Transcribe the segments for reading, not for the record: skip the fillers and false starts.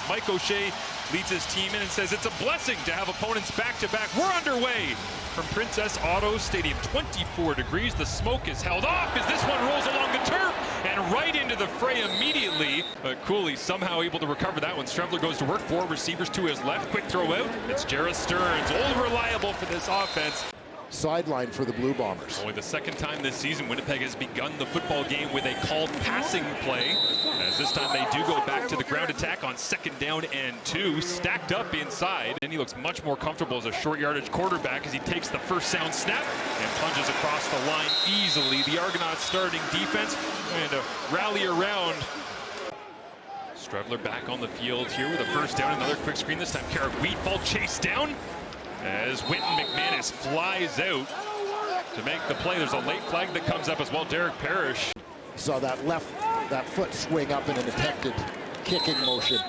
Mike O'Shea leads his team in and says it's a blessing to have opponents back-to-back. We're underway from Princess Auto Stadium. 24 degrees. The smoke is held off as this one rolls along the turf and right into the fray immediately. But Cooley somehow able to recover that one. Streveler goes to work. 4 receivers to his left. Quick throw out. It's Jarrett Stearns. Old reliable for this offense. Sideline for the Blue Bombers. Only the second time this season Winnipeg has begun the football game with a called passing play. As this time they do go back to the ground attack on 2nd down and 2, stacked up inside. And he looks much more comfortable as a short yardage quarterback as he takes the first sound snap and plunges across the line easily. The Argonauts starting defense trying to rally around. Streveler back on the field here with a first down. Another quick screen, this time Carrick Wheatfall chased down as Winton McManus flies out to make the play. There's a late flag that comes up as well. Derek Parrish. Saw that foot swing up in an attempted kicking motion.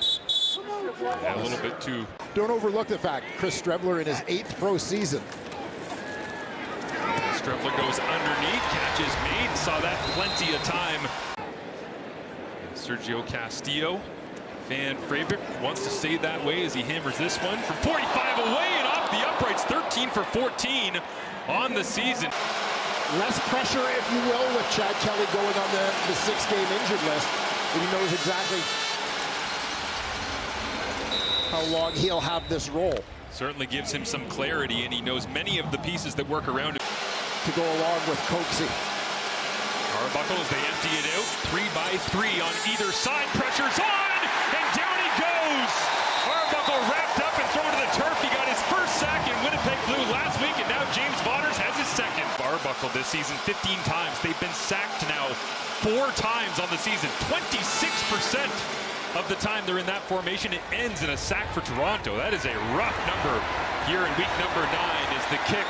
Yeah, a little bit too. Don't overlook the fact Chris Streveler in his 8th pro season. Streveler goes underneath, catch is made, saw that plenty of time. Sergio Castillo, fan favorite, wants to stay that way as he hammers this one from 45 away and off the uprights. 13 for 14 on the season. Less pressure, if you will, with Chad Kelly going on the 6-game injured list. And he knows exactly how long he'll have this role. Certainly gives him some clarity, and he knows many of the pieces that work around him. To go along with Coxie. Arbuckle as they empty it out. 3 by 3 on either side. Pressure's on, and down he goes. Arbuckle wrapped up and thrown to the turf. He got his first sack in Winnipeg Blue last week, and now James Vaughters has his second. Arbuckle this season 15 times. They've been sacked now 4 times on the season. 26% of the time they're in that formation. It ends in a sack for Toronto. That is a rough number here in week number 9 is the kick.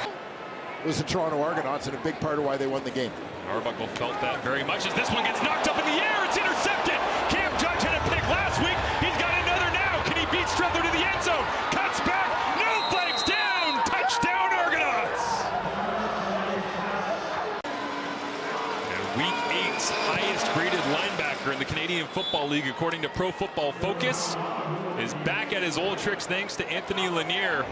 It was the Toronto Argonauts and a big part of why they won the game. Arbuckle felt that very much as this one gets knocked up in the air. It's intercepted. Cam Judge had a pick last week. He's got another now. Can he beat Streveler to the end zone? Cuts back. No flags down. Touchdown Argonauts. And week 8's highest graded linebacker in the Canadian Football League, according to Pro Football Focus, is back at his old tricks thanks to Anthony Lanier.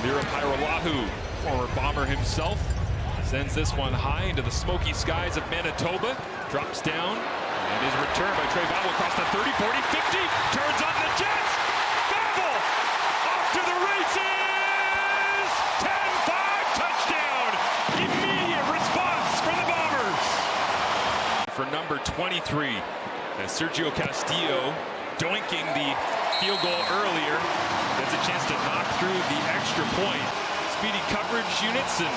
Liram Hairolahu, former Bomber himself, sends this one high into the smoky skies of Manitoba. Drops down and is returned by Trey Ballew across the 30, 40, 50. Turns on the Jets. Babel off to the races. 10-5 touchdown. Immediate response from the Bombers. For number 23, as Sergio Castillo doinking the field goal earlier. Gets a chance to knock through the extra point. Speedy coverage units, and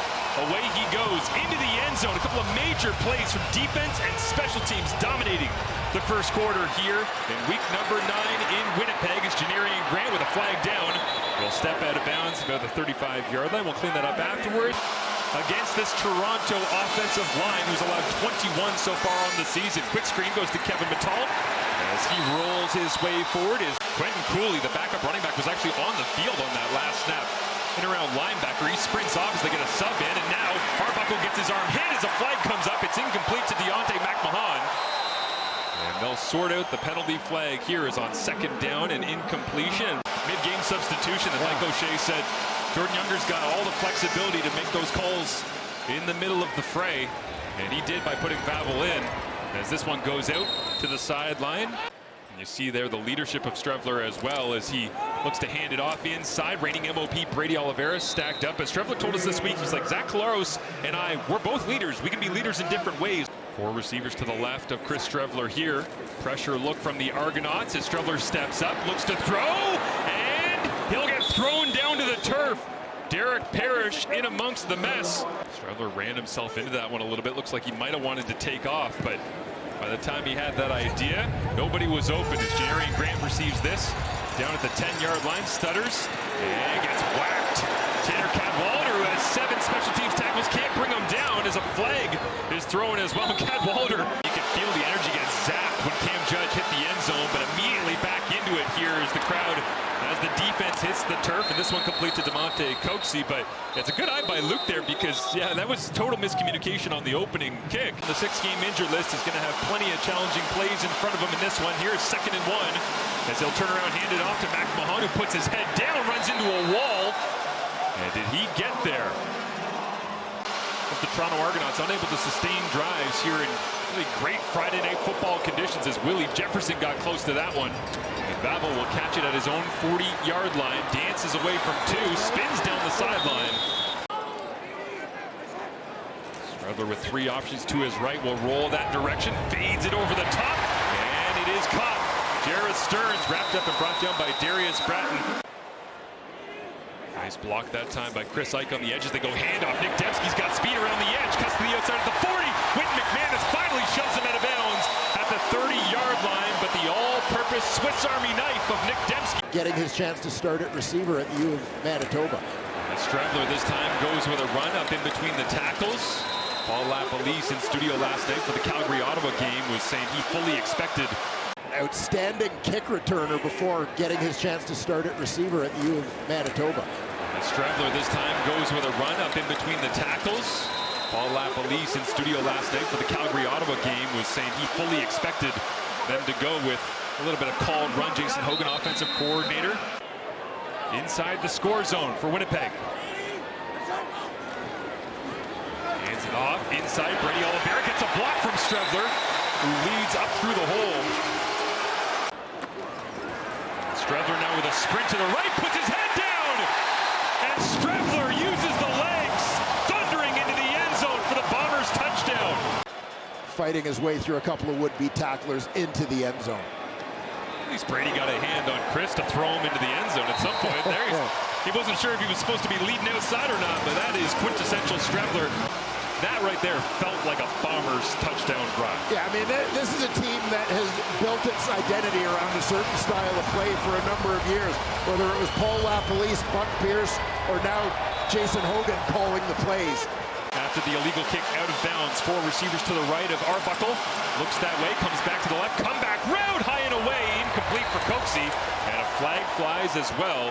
away he goes into the end zone. A couple of major plays from defense and special teams dominating the first quarter here in week number 9 in Winnipeg. As Janarian Grant with a flag down will step out of bounds about the 35-yard line. We'll clean that up afterwards. Against this Toronto offensive line, who's allowed 21 so far on the season. Quick screen goes to Kevin Mittal. As he rolls his way forward, is Quentin Cooley, the backup running back, was actually on the field on that last snap. In around linebacker, he sprints off as they get a sub in, and now Arbuckle gets his arm hit as a flag comes up. It's incomplete to Deontay McMahon. And they'll sort out the penalty flag here is on 2nd down and incompletion. Mid-game substitution that Mike O'Shea said Jordan Younger's got all the flexibility to make those calls in the middle of the fray, and he did by putting Babel in. As this one goes out to the sideline. And you see there the leadership of Streveler as well as he looks to hand it off inside. Reigning MOP Brady Oliveira stacked up. As Streveler told us this week, he's like, Zach Collaros and I, we're both leaders. We can be leaders in different ways. 4 receivers to the left of Chris Streveler here. Pressure look from the Argonauts as Streveler steps up, looks to throw, and he'll get thrown down to the turf. Derek Parrish in amongst the mess. Streveler ran himself into that one a little bit. Looks like he might have wanted to take off, but by the time he had that idea, nobody was open as Janarian Grant receives this. Down at the 10-yard line, stutters, and gets whacked. Tanner Cadwalder, who has 7 special teams tackles, can't bring him down as a flag is thrown as well. Cadwalder, you can feel the energy get zapped when Cam Judge hit the end zone, but immediately back into it here as the crowd, as the defense hits the turf, and this one complete to Demonte Coxey, but it's a good eye by Luke there because, yeah, that was total miscommunication on the opening kick. The 6-game injured list is going to have plenty of challenging plays in front of him in this one. Here's 2nd and 1 as he'll turn around, hand it off to McMahon, who puts his head down, runs into a wall, and did he get there? But the Toronto Argonauts unable to sustain drives here in really great Friday night football conditions as Willie Jefferson got close to that one. And Ballew will catch it at his own 40-yard line, dances away from 2, spins down the sideline. Streveler with 3 options to his right will roll that direction, fades it over the top, and it is caught. Jared Stearns wrapped up and brought down by Darius Bratton. Nice block that time by Chris Ike on the edges. They go handoff. Nick Dembski's got speed around the edge. Cuts to the outside of the 40. Whit McManus finally shoves him out of bounds at the 30-yard line. But the all-purpose Swiss Army knife of Nick Dembski. Getting his chance to start at receiver at the U of Manitoba. Streveler this time goes with a run up in between the tackles. Paul Lapalisse in studio last night for the Calgary-Ottawa game was saying he fully expected. Outstanding kick returner before getting his chance to start at receiver at the U of Manitoba. Streveler this time goes with a run up in between the tackles. Paul Lapalisse in studio last night for the Calgary-Ottawa game was saying he fully expected them to go with a little bit of called run. Jason Hogan, offensive coordinator, inside the score zone for Winnipeg. Hands it off inside. Brady Oliveira gets a block from Streveler, who leads up through the hole. Streveler now with a sprint to the right, puts his head down. And Streveler uses the legs, thundering into the end zone for the Bombers' touchdown. Fighting his way through a couple of would-be tacklers into the end zone. At least Brady got a hand on Chris to throw him into the end zone at some point. There he wasn't sure if he was supposed to be leading outside or not, but that is quintessential Streveler. That right there felt like a Bombers touchdown drive. Yeah, I mean, this is a team that has built its identity around a certain style of play for a number of years. Whether it was Paul Lapalisse, Buck Pierce, or now Jason Hogan calling the plays. After the illegal kick out of bounds, 4 receivers to the right of Arbuckle. Looks that way, comes back to the left, comeback route, high and away, incomplete for Coxey. And a flag flies as well.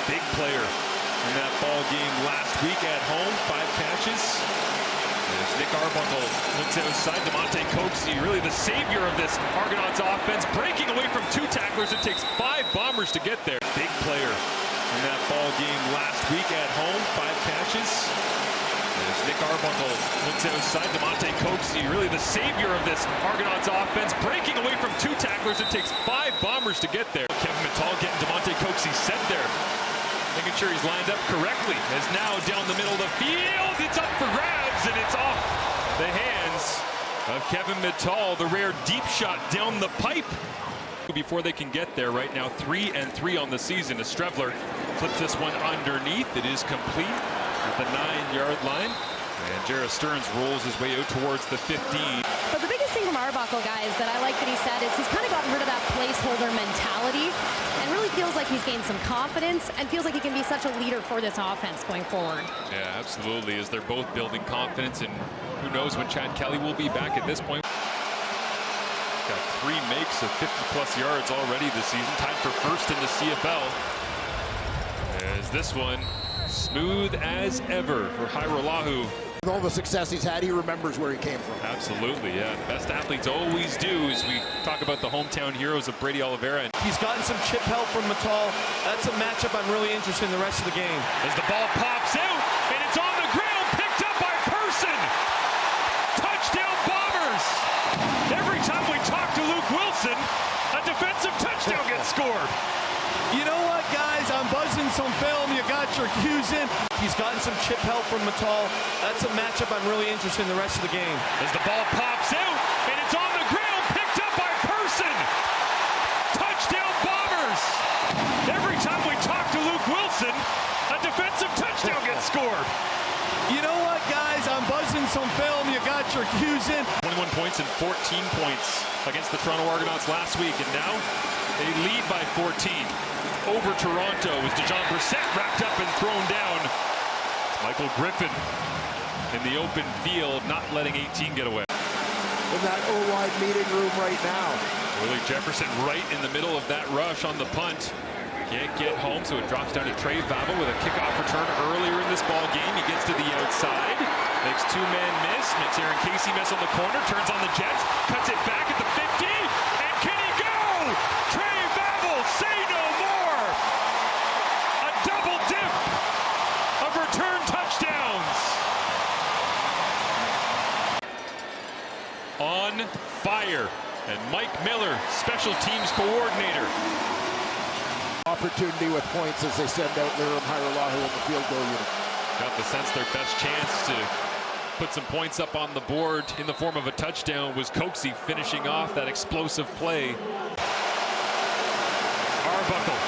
Big player in that ball game last week at home, 5 catches. As Nick Arbuckle looks outside, Demonte Coxey, really the savior of this Argonauts offense, breaking away from 2 tacklers. It takes 5 Bombers to get there. Big player in that ball game last week at home, 5 catches. As Nick Arbuckle looks outside, Demonte Coxey, really the savior of this Argonauts offense, breaking away from 2 tacklers. It takes 5 Bombers to get there. Kevin Mittal getting Demonte Coxey set there, making sure he's lined up correctly. As now down the middle of the field, it's up for grabs, and it's off the hands of Kevin Mittal. The rare deep shot down the pipe before they can get there. Right now 3-3 on the season as Streveler flips this one underneath. It is complete at the 9-yard line, and Jared Stearns rolls his way out towards the 15. But the biggest thing from Arbuckle, guys, that I like that he said is he's kind of gotten rid of that placeholder mentality and really feels like he's gained some confidence and feels like he can be such a leader for this offense going forward. Yeah, absolutely, as they're both building confidence, and who knows when Chad Kelly will be back at this point. Got 3 makes of 50-plus yards already this season, tied for first in the CFL. As this one, smooth as ever for Hairolahu. With all the success he's had, he remembers where he came from. Absolutely, yeah. The best athletes always do, as we talk about the hometown heroes of Brady Oliveira. He's gotten some chip help from Mittal. That's a matchup I'm really interested in the rest of the game. As the ball pops out, and it's on the ground, picked up by Person. Touchdown Bombers! Every time we talk to Luke Wilson, a defensive touchdown gets scored. You know what, guys? I'm buzzing some film. You got your cues in. He's gotten some chip help from Mittal. That's a matchup I'm really interested in the rest of the game. As the ball pops out, and it's on the ground, picked up by Person. Touchdown Bombers! Every time we talk to Luke Wilson, a defensive touchdown gets scored. You know what, guys? I'm buzzing some film. You got your cues in. 21 points and 14 points against the Toronto Argonauts last week, and now they lead by 14 over Toronto as DeJon Brissett wrapped up and thrown down. Michael Griffin in the open field, not letting 18 get away. in that O-line meeting room right now. Willie Jefferson right in the middle of that rush on the punt. Can't get home, so it drops down to Streveler with a kickoff return earlier in this ball game. He gets to the outside, makes two-man miss, makes Aaron Casey miss on the corner, turns on the Jets, cuts it back at the 50, and can he go? Streveler, say no more! A double dip of return touchdowns. On fire, and Mike Miller, special teams coordinator. Opportunity with points as they send out Liram Hajrullahu in the field goal unit. Got the sense their best chance to put some points up on the board in the form of a touchdown was Coxie finishing off that explosive play. Arbuckle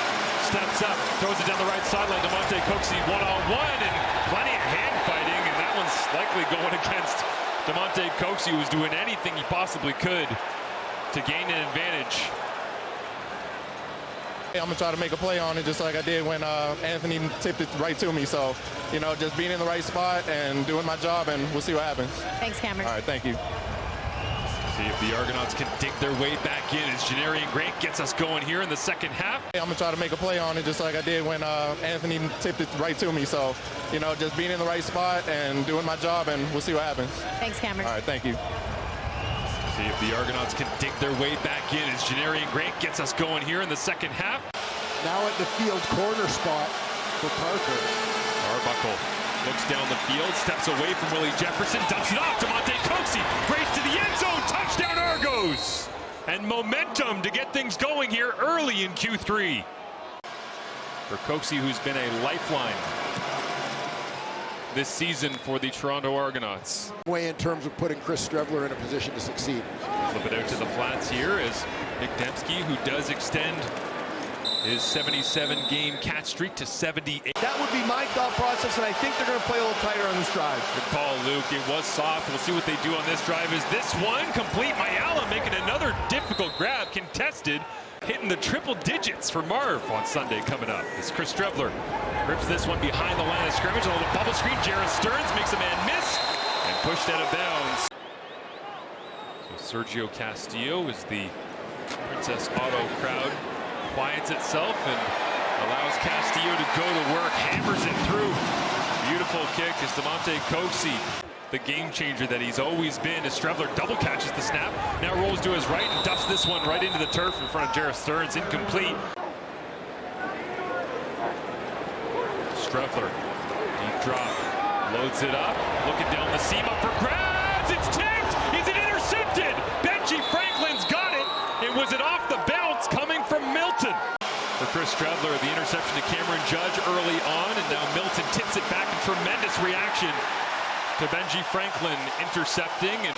steps up, throws it down the right sideline. Demonte Coxie one-on-one, and plenty of hand fighting, and that one's likely going against Demonte Coxie, who was doing anything he possibly could to gain an advantage. I'm going to try to make a play on it just like I did when Anthony tipped it right to me. So, you know, just being in the right spot and doing my job, and we'll see what happens. Thanks, Cameron. All right, thank you. See if the Argonauts can dig their way back in as Janarian Grant gets us going here in the second half. I'm going to try to make a play on it just like I did when Anthony tipped it right to me. So, you know, just being in the right spot and doing my job, and we'll see what happens. Thanks, Cameron. All right, thank you. See if the Argonauts can dig their way back in as Janarian Grant gets us going here in the second half. Now at the field corner spot for Parker. Arbuckle looks down the field, steps away from Willie Jefferson, dumps it off. Demonte Coxie race to the end zone, touchdown Argos! And momentum to get things going here early in Q3. For Coxie, who's been a lifeline this season for the Toronto Argonauts. Way in terms of putting Chris Streveler in a position to succeed. Flip it out to the flats here as Nick Dembski, who does extend his 77-game catch streak to 78. That would be my thought process, and I think they're going to play a little tighter on this drive. Good call, Luke. It was soft. We'll see what they do on this drive. Is this one complete? Mayala making another difficult grab, contested, hitting the triple digits for Marv on Sunday coming up. As Chris Streveler rips this one behind the line of scrimmage. A little bubble screen. Jaron Stearns makes a man miss and pushed out of bounds. So Sergio Castillo is the Princess Auto crowd. Quiets itself and allows Castillo to go to work, hammers it through. Beautiful kick as Demonte Coxie, the game changer that he's always been, as Streveler double catches the snap, now rolls to his right and duffs this one right into the turf in front of Jaron Stearns, incomplete. Streveler, deep drop, loads it up, looking down the seam, up for grabs, it's tipped, is it intercepted? Benji Franklin's got it, and was it off the bounce coming from Milton? For Chris Streveler, the interception to Cameron Judge early on, and now Milton tips it back, a tremendous reaction to Benji Franklin intercepting. And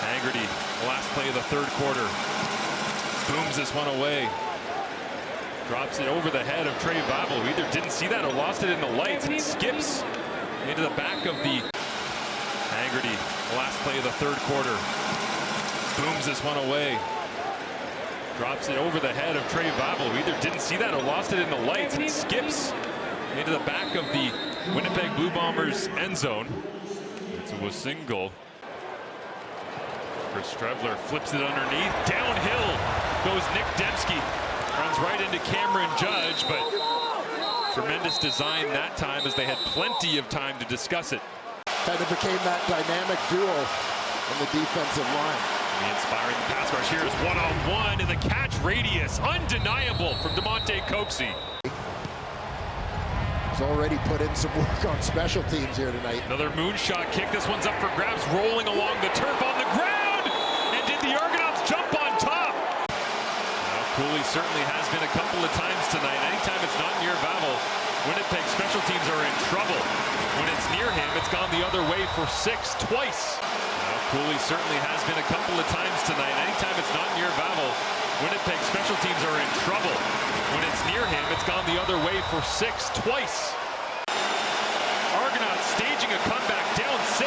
Haggerty, the last play of the third quarter, booms this one away. Drops it over the head of Streveler, who either didn't see that or lost it in the lights, and skips into the back of the Haggerty, the last play of the third quarter. Booms this one away. Drops it over the head of Streveler, who either didn't see that or lost it in the lights, and skips into the back of the Winnipeg Blue Bombers end zone. It's a single. Chris Streveler flips it underneath. Downhill goes Nick Dembski. Runs right into Cameron Judge, but tremendous design that time as they had plenty of time to discuss it. Kind of became that dynamic duo in the defensive line. The inspiring pass rush here is one-on-one, and the catch radius undeniable from Demonte Coxie. He's already put in some work on special teams here tonight. Another moonshot kick. This one's up for grabs, rolling along the turf on the ground. And did the Argonauts jump on top? Now, Cooley certainly has been a couple of times tonight. Anytime it's not near Babel, Winnipeg special teams are in trouble. When it's near him, it's gone the other way for 6 twice. Now, Cooley certainly has been a couple of times tonight. Anytime it's not near Babel, Winnipeg special teams are in trouble. When it's near him, it's gone the other way for 6 twice. Argonauts staging a comeback, down 6.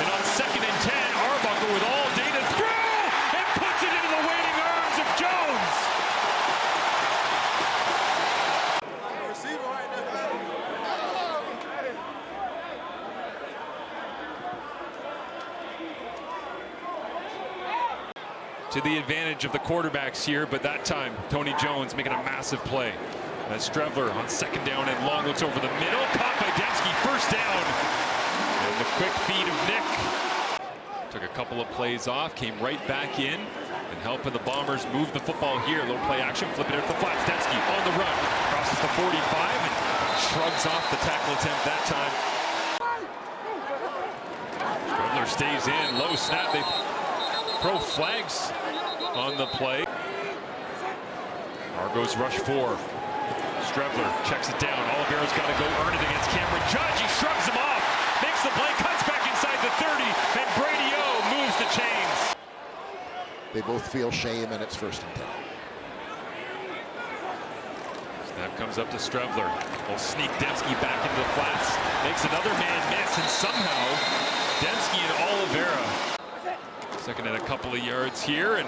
And on 2nd and 10, Arbuckle with all day to throw and puts it into the waiting arms of Jones. to the advantage of the quarterbacks here, but that time Tony Jones making a massive play. As Streveler on second down and long looks over the middle, caught by Dembski, first down. And the quick feed of Nick. Took a couple of plays off, came right back in, and helping the Bombers move the football here. A little play action, flip it out to the flats. Dembski on the run, crosses the 45 and shrugs off the tackle attempt that time. Streveler stays in, low snap. They throw flags on the play. Argos rush 4. Streveler checks it down. Oliveira's got to go earn it against Cameron Judge. He shrugs him off, makes the play, cuts back inside the 30, and Brady moves the chains. They both feel shame, and it's 1st and 10. Snap comes up to Streveler. Will sneak Dembski back into the flats. Makes another man miss, and somehow Dembski and Oliveira. Second and a couple of yards here, and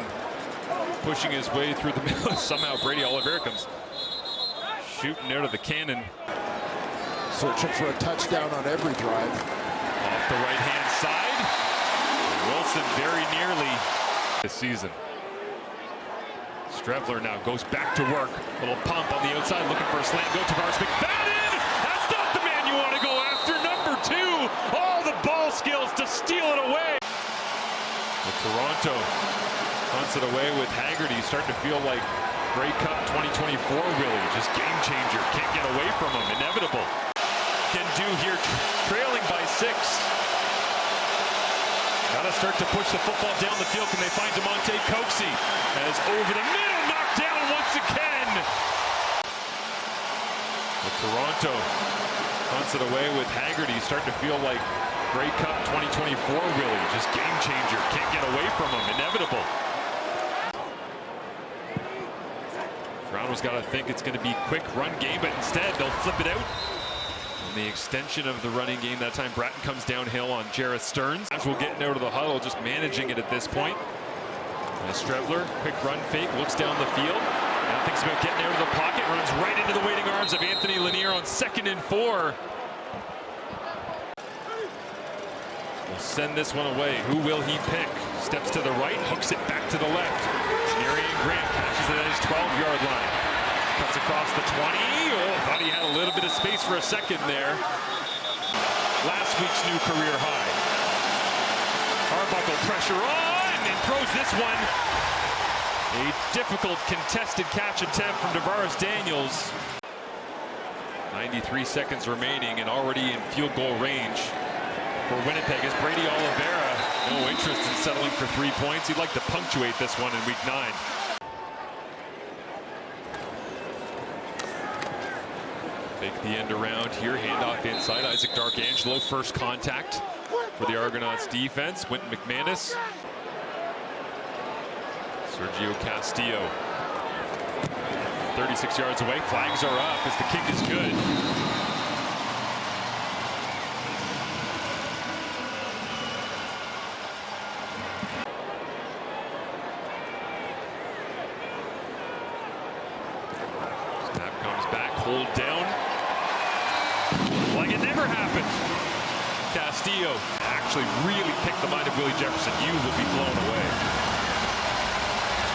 pushing his way through the middle. Somehow Brady Oliveira comes shooting out of the cannon. Searching for a touchdown on every drive. Off the right-hand side. Wilson very nearly this season. Streveler now goes back to work. Little pump on the outside, looking for a slant. Go Tavares McFadden! That's not the man you want to go after. Number 2. All the ball skills to steal it away. But Toronto hunts it away with Haggerty. Starting to feel like Grey Cup 2024 really. Just game changer. Can't get away from him. Inevitable. Can do here, trailing by 6. Gotta start to push the football down the field. Can they find Demonte Coxey? As over the middle, knocked down once again. But Toronto hunts it away with Haggerty. Starting to feel like Grey Cup 2024 really. Just game changer. Can't get away from him. Inevitable. Toronto's got to think it's going to be quick run game, but instead they'll flip it out. The extension of the running game that time. Bratton comes downhill on Jarrett Stearns. As we're getting out of the huddle, just managing it at this point. As Streveler, quick run fake, looks down the field. Now thinks about getting out of the pocket, runs right into the waiting arms of Anthony Lanier on 2nd and 4. Will send this one away. Who will he pick? Steps to the right, hooks it back to the left. Marion Grant catches it at his 12-yard line. Cuts across the 20. Oh, thought he had a little bit of space for a second there. Last week's new career high. Arbuckle pressure on and throws this one. A difficult contested catch attempt from Tavares Daniels. 93 seconds remaining and already in field goal range for Winnipeg as Brady Oliveira. No interest in settling for 3 points. He'd like to punctuate this one in week 9. Fake the end around here, handoff inside. Isaac Darkangelo, first contact for the Argonauts defense. Wynton McManus. Sergio Castillo. 36 yards away, flags are up as the kick is good. Snap comes back, hold down. Like it never happened. Castillo actually really picked the mind of Willie Jefferson. You will be blown away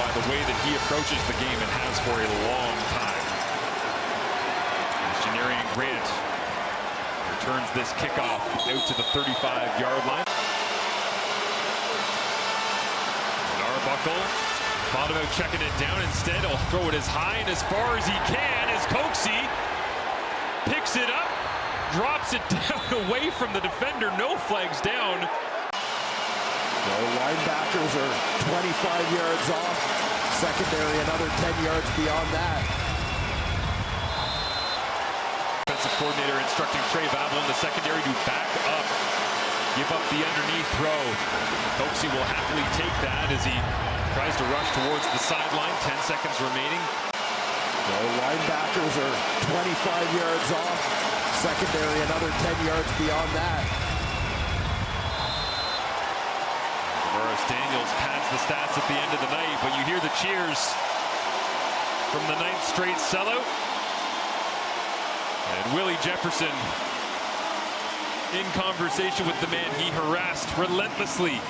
by the way that he approaches the game and has for a long time. Janarian Grant returns this kickoff out to the 35-yard line. And Arbuckle thought about checking it down. Instead, he'll throw it as high and as far as he can as Coxey picks it up. Drops it down away from the defender. No flags down. The linebackers are 25 yards off. Secondary another 10 yards beyond that. Defensive coordinator instructing Streveler in the secondary to back up. Give up the underneath throw. Coxey will happily take that as he tries to rush towards the sideline. 10 seconds remaining. The linebackers are 25 yards off. Secondary another 10 yards beyond that. Tavares Daniels pads the stats at the end of the night, but you hear the cheers from the 9th straight sellout. And Willie Jefferson in conversation with the man he harassed relentlessly